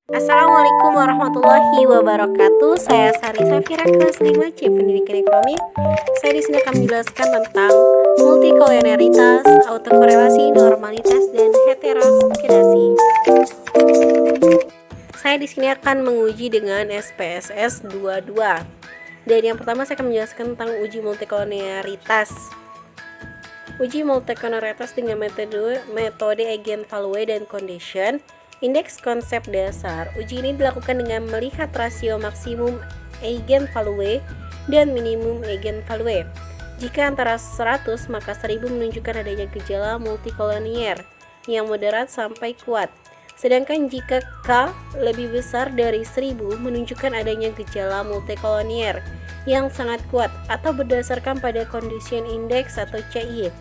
Assalamualaikum warahmatullahi wabarakatuh. Saya Sari Safira, kelas 5 C Pendidikan Ekonomi. Saya di sini akan menjelaskan tentang multikolonialitas, autokorelasi, normalitas, dan heteroskedasi. Saya di sini akan menguji dengan SPSS 22. Dan yang pertama saya akan menjelaskan tentang uji multikolonialitas. Uji multikolonialitas dengan metode Eigenvalue dan Condition. Indeks konsep dasar. Uji ini dilakukan dengan melihat rasio maksimum eigenvalue dan minimum eigenvalue. Jika antara 100, maka 1000 menunjukkan adanya gejala multikolonier yang moderat sampai kuat. Sedangkan jika K lebih besar dari 1000 menunjukkan adanya gejala multikolonier yang sangat kuat atau berdasarkan pada condition index atau CI.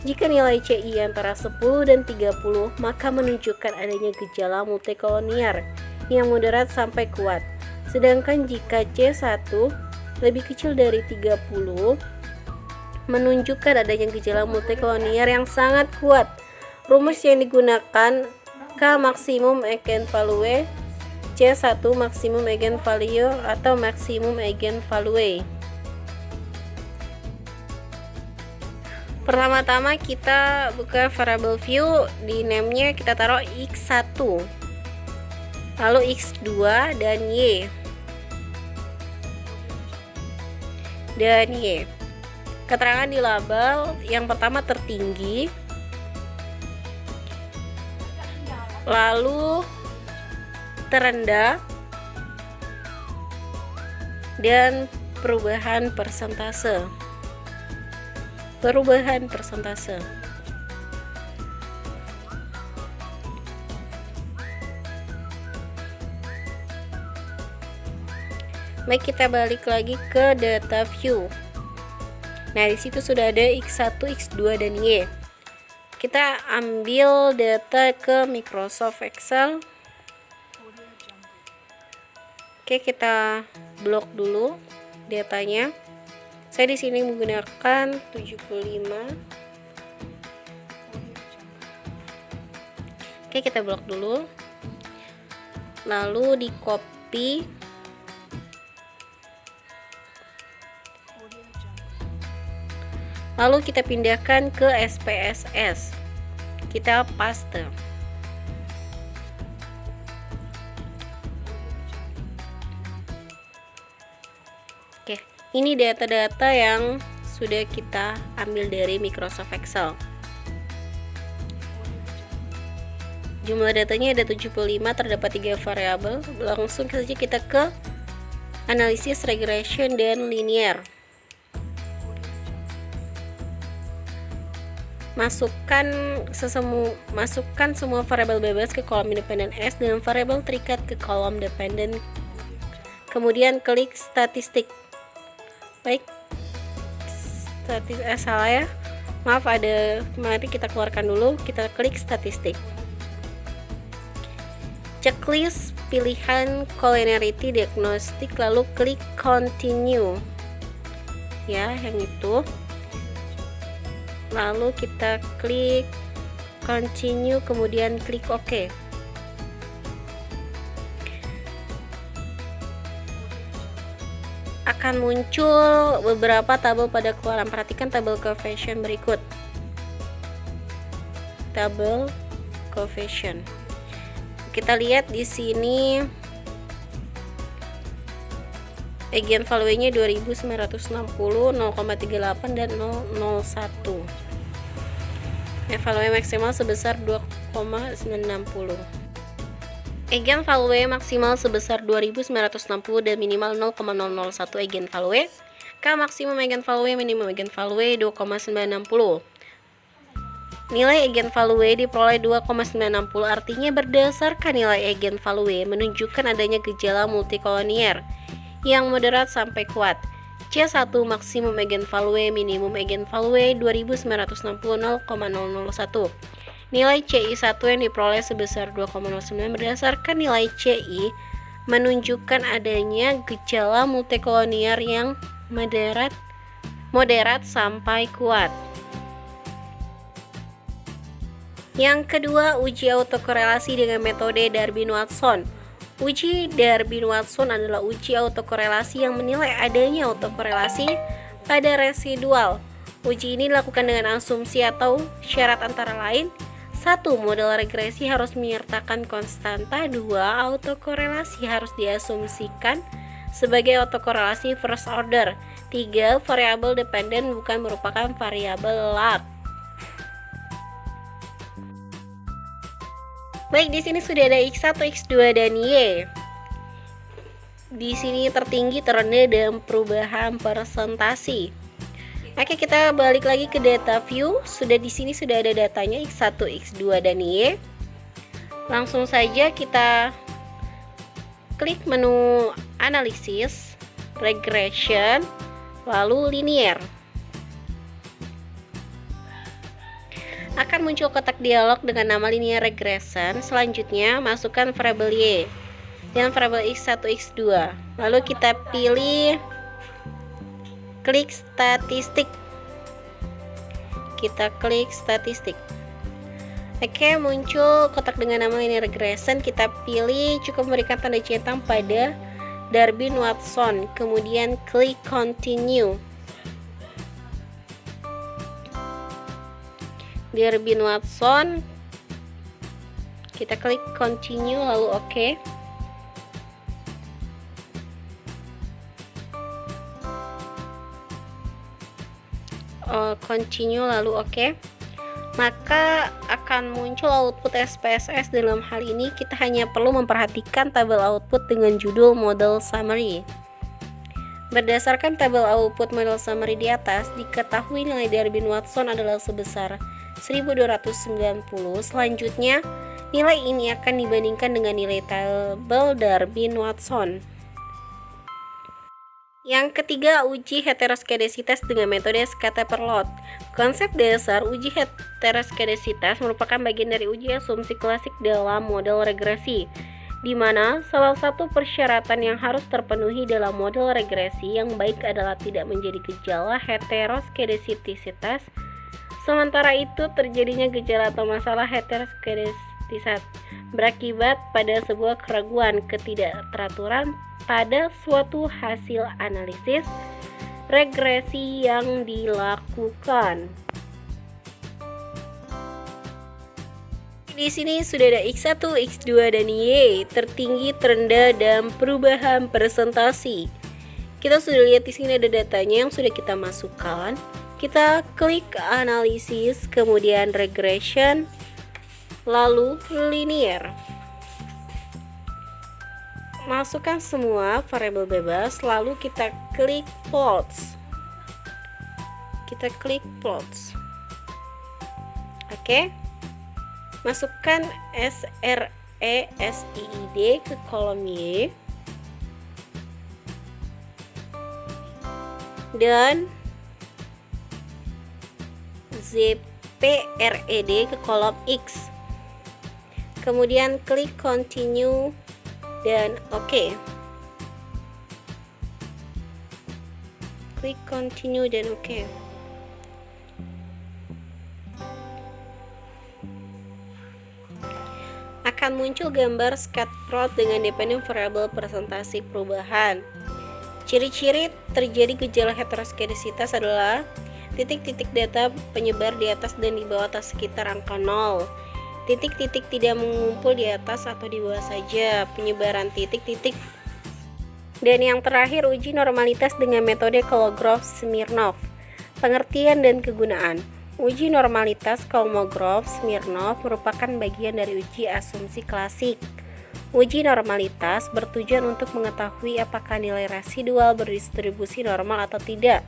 Jika nilai CI antara 10 dan 30, maka menunjukkan adanya gejala multikolonier yang moderat sampai kuat. Sedangkan jika C1 lebih kecil dari 30, menunjukkan adanya gejala multikolonier yang sangat kuat. Rumus yang digunakan K maksimum eigenvalue, C1 maksimum eigenvalue atau maksimum eigenvalue. Pertama-tama kita buka variable view, di name-nya kita taruh X1, lalu X2 dan Y. Keterangan di label yang pertama tertinggi, lalu terendah, dan perubahan persentase. Baik, kita balik lagi ke data view. Nah, di situ sudah ada X1, X2 dan Y. Kita ambil data ke Microsoft Excel. Oke, kita blok dulu datanya. Saya di sini menggunakan 75. Oke, kita blok dulu. Lalu di copy. Lalu kita pindahkan ke SPSS. Kita paste. Oke, ini data-data yang sudah kita ambil dari Microsoft Excel. Jumlah datanya ada 75, terdapat 3 variabel. Langsung saja kita ke analisis regression dan linear. Masukkan semua variabel bebas ke kolom independen S dan variabel terikat ke kolom dependen. Kemudian klik statistik. Baik, salah ya, maaf, mari kita keluarkan dulu. Kita klik statistik, checklist pilihan collinearity diagnostic, lalu klik continue ya, yang itu. Lalu kita klik continue, kemudian klik OK. Akan muncul beberapa tabel pada keluaran. Perhatikan tabel coefficient berikut. Tabel coefficient. Kita lihat di sini eigenvalue-nya 2960, 0,38 dan 0,01. Evaluasi maksimal sebesar 2,960. Eigenvalue maksimal sebesar 2960 dan minimal 0,001 eigenvalue. K maksimum eigenvalue, minimum eigenvalue 2,960. Nilai eigenvalue diperoleh 2,960, artinya berdasarkan nilai eigenvalue menunjukkan adanya gejala multikolonier yang moderat sampai kuat. C1 maksimum eigenvalue, minimum eigenvalue 2960, 0,001. Nilai CI1 yang diperoleh sebesar 2,09 berdasarkan nilai CI menunjukkan adanya gejala multikolonier yang moderat sampai kuat. Yang kedua, uji autokorelasi dengan metode Darby-Watson. Uji Darwin-Watson adalah uji autokorelasi yang menilai adanya autokorelasi pada residual. Uji ini dilakukan dengan asumsi atau syarat antara lain: 1. Model regresi harus menyertakan konstanta. 2. Autokorelasi harus diasumsikan sebagai autokorelasi first order. 3. Variabel dependen bukan merupakan variabel lag. Baik, di sini sudah ada X1, X2 dan Y. Di sini tertinggi, terendah, dan perubahan presentasi. Oke, kita balik lagi ke data view. Di sini sudah ada datanya X1, X2 dan Y. Langsung saja kita klik menu analisis, regression, lalu linear. Akan muncul kotak dialog dengan nama linear regression. Selanjutnya masukkan variabel Y dan variabel X1, X2. Lalu kita pilih klik statistik. Kita klik statistik. Oke, muncul kotak dengan nama linear regression. Kita pilih, cukup memberikan tanda centang pada Darwin-Watson, kemudian klik continue. Darwin-Watson, kita klik continue lalu oke. Continue lalu oke. Maka akan muncul output SPSS. Dalam hal ini kita hanya perlu memperhatikan tabel output dengan judul model summary. Berdasarkan tabel output model summary di atas, diketahui nilai Darwin-Watson adalah sebesar 1290. Selanjutnya, nilai ini akan dibandingkan dengan nilai tabel Darwin-Watson. Yang ketiga, uji heteroskedasitas dengan metode scatter-plot. Konsep dasar uji heteroskedasitas merupakan bagian dari uji asumsi klasik dalam model regresi, di mana salah satu persyaratan yang harus terpenuhi dalam model regresi yang baik adalah tidak menjadi gejala heteroskedasitas. Sementara itu, terjadinya gejala atau masalah heteroskedasitas berakibat pada sebuah keraguan, ketidakteraturan pada suatu hasil analisis regresi yang dilakukan. Di sini sudah ada X1, X2 dan Y, tertinggi, terendah, dan perubahan presentasi. Kita sudah lihat di sini ada datanya yang sudah kita masukkan. Kita klik analisis, kemudian regression, lalu linear. Masukkan semua variabel bebas, lalu kita klik plots. Kita klik plots. Oke. Masukkan SRESIID ke kolom Y dan ZPRED ke kolom X. Kemudian klik continue dan oke. Klik continue dan oke. Akan muncul gambar scatter-plot dengan dependent variable presentasi perubahan. Ciri-ciri terjadi gejala heteroskedasitas adalah titik-titik data penyebar di atas dan di bawah atau sekitar angka 0. Titik-titik tidak mengumpul di atas atau di bawah saja, penyebaran titik-titik. Dan yang terakhir, uji normalitas dengan metode Kolmogorov-Smirnov. Pengertian dan kegunaan. Uji normalitas Kolmogorov-Smirnov merupakan bagian dari uji asumsi klasik. Uji normalitas bertujuan untuk mengetahui apakah nilai residual berdistribusi normal atau tidak.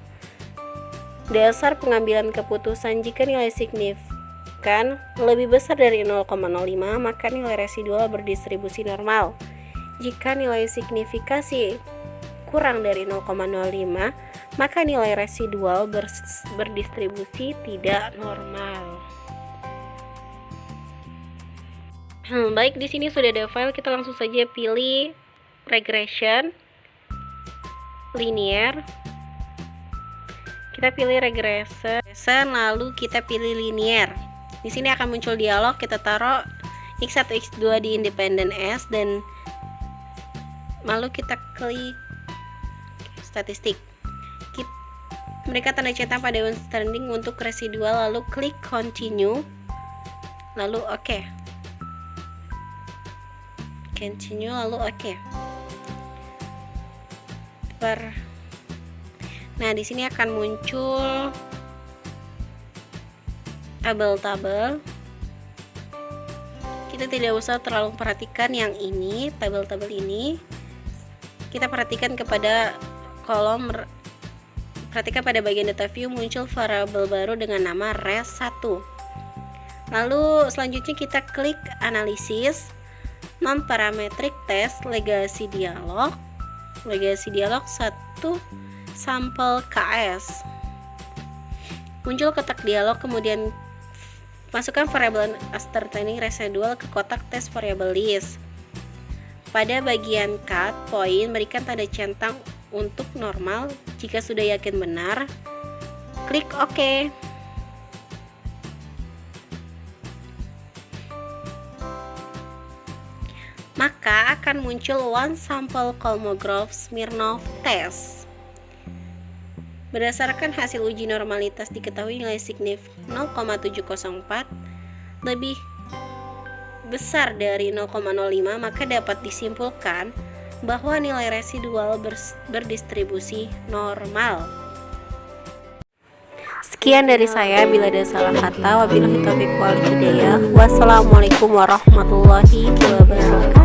Dasar pengambilan keputusan: jika nilai signifikan lebih besar dari 0,05, maka nilai residual berdistribusi normal. Jika nilai signifikasi kurang dari 0,05, maka nilai residual berdistribusi tidak normal. Baik, di sini sudah ada file. Kita langsung saja pilih regression, linear. Kita pilih regression, lalu kita pilih linear. Di sini akan muncul dialog. Kita taruh X1, X2 di independent S dan Lalu kita klik statistik. Mereka tanda centang pada one standing untuk residual, lalu klik continue, lalu oke. Continue lalu oke. Nah, di sini akan muncul tabel-tabel. Kita tidak usah terlalu perhatikan yang ini, tabel-tabel ini. Kita perhatikan kepada kolom, perhatikan pada bagian data view muncul variabel baru dengan nama res1. Lalu selanjutnya kita klik analisis, non parametric test, legasi dialog 1 sampel KS. Muncul kotak dialog, kemudian masukkan variabel ascertaining residual ke kotak test variable list. Pada bagian cut point berikan tanda centang untuk normal. Jika sudah yakin benar, klik OK. Maka akan muncul one sample Kolmogorov Smirnov test. Berdasarkan hasil uji normalitas diketahui nilai signifik 0,704 lebih besar dari 0,05, maka dapat disimpulkan bahwa nilai residual berdistribusi normal. Sekian dari saya, bila ada salah kata, wabillahi taufiq wal hidayah. Wassalamualaikum warahmatullahi wabarakatuh.